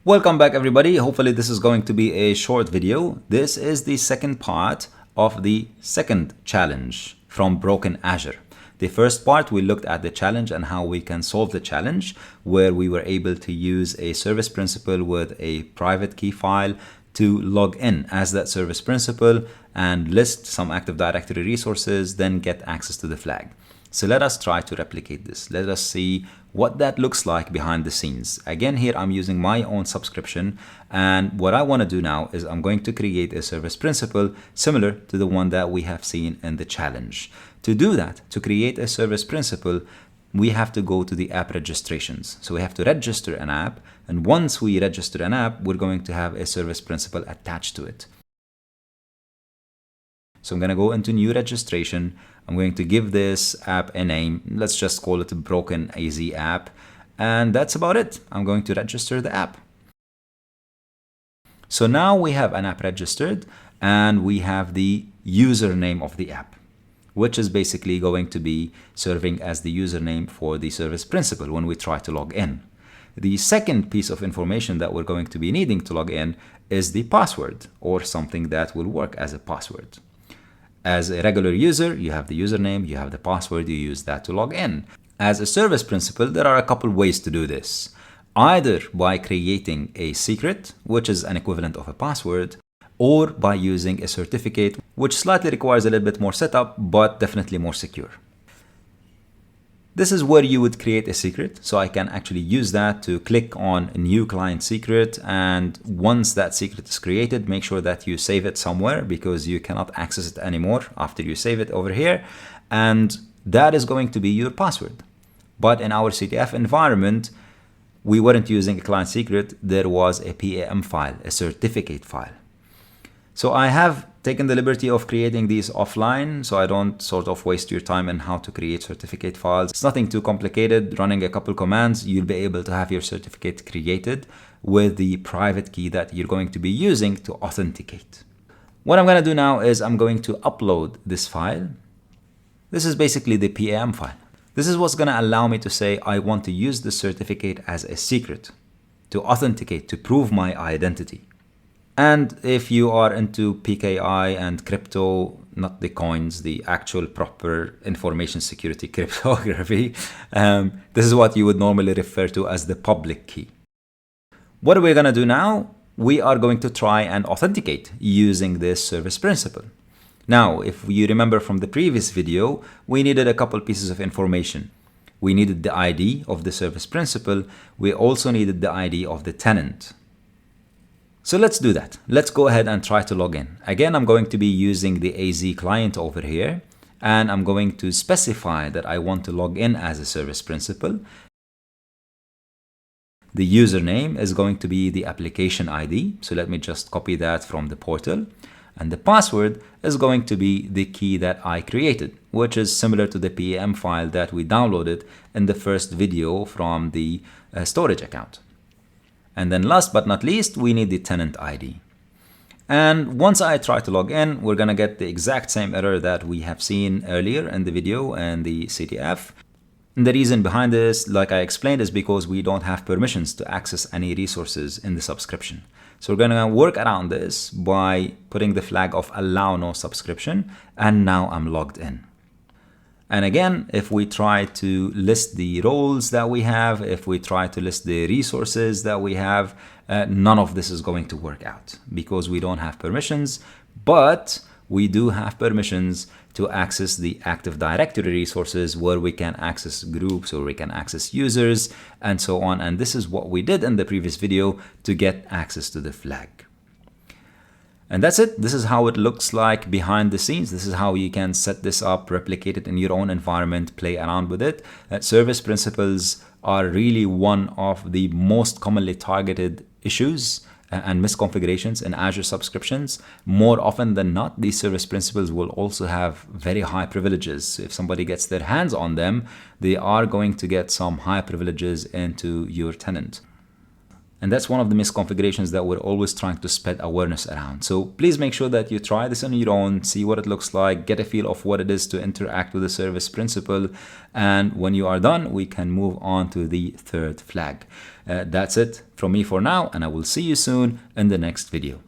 Welcome back everybody. Hopefully this is going to be a short video. This is the second part of the second challenge from Broken Azure. The first part, we looked at the challenge and how we can solve the challenge, where we were able to use a service principal with a private key file to log in as that service principal and list some Active Directory resources, then get access to the flag. So let us try to replicate this. Let us see what that looks like behind the scenes. Again, here I'm using my own subscription, and what I want to do now is I'm going to create a service principal similar to the one that we have seen in the challenge. To do that, to create a service principal, we have to go to the app registrations. So we have to register an app, and once we register an app, we're going to have a service principal attached to it. So I'm going to go into new registration. I'm going to give this app a name. Let's just call it Broken AZ app. And that's about it. I'm going to register the app. So now we have an app registered and we have the username of the app, which is basically going to be serving as the username for the service principal when we try to log in. The second piece of information that we're going to be needing to log in is the password, or something that will work as a password. As a regular user, you have the username, you have the password, you use that to log in. As a service principal, there are a couple ways to do this. Either by creating a secret, which is an equivalent of a password, or by using a certificate, which slightly requires a little bit more setup, but definitely more secure. This is where you would create a secret. So I can actually use that to click on a new client secret. And once that secret is created, make sure that you save it somewhere, because you cannot access it anymore after you save it over here. And that is going to be your password. But in our CTF environment, we weren't using a client secret. There was a PAM file, a certificate file. So I have taken the liberty of creating these offline, so I don't sort of waste your time in how to create certificate files. It's nothing too complicated. Running a couple commands, you'll be able to have your certificate created with the private key that you're going to be using to authenticate. What I'm going to do now is I'm going to upload this file. This is basically the PAM file. This is what's going to allow me to say I want to use the certificate as a secret to authenticate, to prove my identity. And if you are into PKI and crypto, not the coins, the actual proper information security cryptography, this is what you would normally refer to as the public key. What are we going to do now? We are going to try and authenticate using this service principal. Now, if you remember from the previous video, we needed a couple pieces of information. We needed the ID of the service principal. We also needed the ID of the tenant. So let's do that. Let's go ahead and try to log in. Again, I'm going to be using the AZ client over here, and I'm going to specify that I want to log in as a service principal. The username is going to be the application ID. So let me just copy that from the portal. And the password is going to be the key that I created, which is similar to the PAM file that we downloaded in the first video from the storage account. And then last but not least, we need the tenant ID. And once I try to log in, we're going to get the exact same error that we have seen earlier in the video and the CTF. And the reason behind this, like I explained, is because we don't have permissions to access any resources in the subscription. So we're going to work around this by putting the flag of allow no subscription. And now I'm logged in. And again, if we try to list the roles that we have, if we try to list the resources that we have, none of this is going to work out because we don't have permissions, but we do have permissions to access the Active Directory resources where we can access groups or we can access users and so on. And this is what we did in the previous video to get access to the flag. And that's it. This is how it looks like behind the scenes. This is how you can set this up, replicate it in your own environment, play around with it. Service principals are really one of the most commonly targeted issues and misconfigurations in Azure subscriptions. More often than not, these service principals will also have very high privileges. So if somebody gets their hands on them, they are going to get some high privileges into your tenant. And that's one of the misconfigurations that we're always trying to spread awareness around. So please make sure that you try this on your own, see what it looks like, get a feel of what it is to interact with the service principal. And when you are done, we can move on to the third flag. That's it from me for now, and I will see you soon in the next video.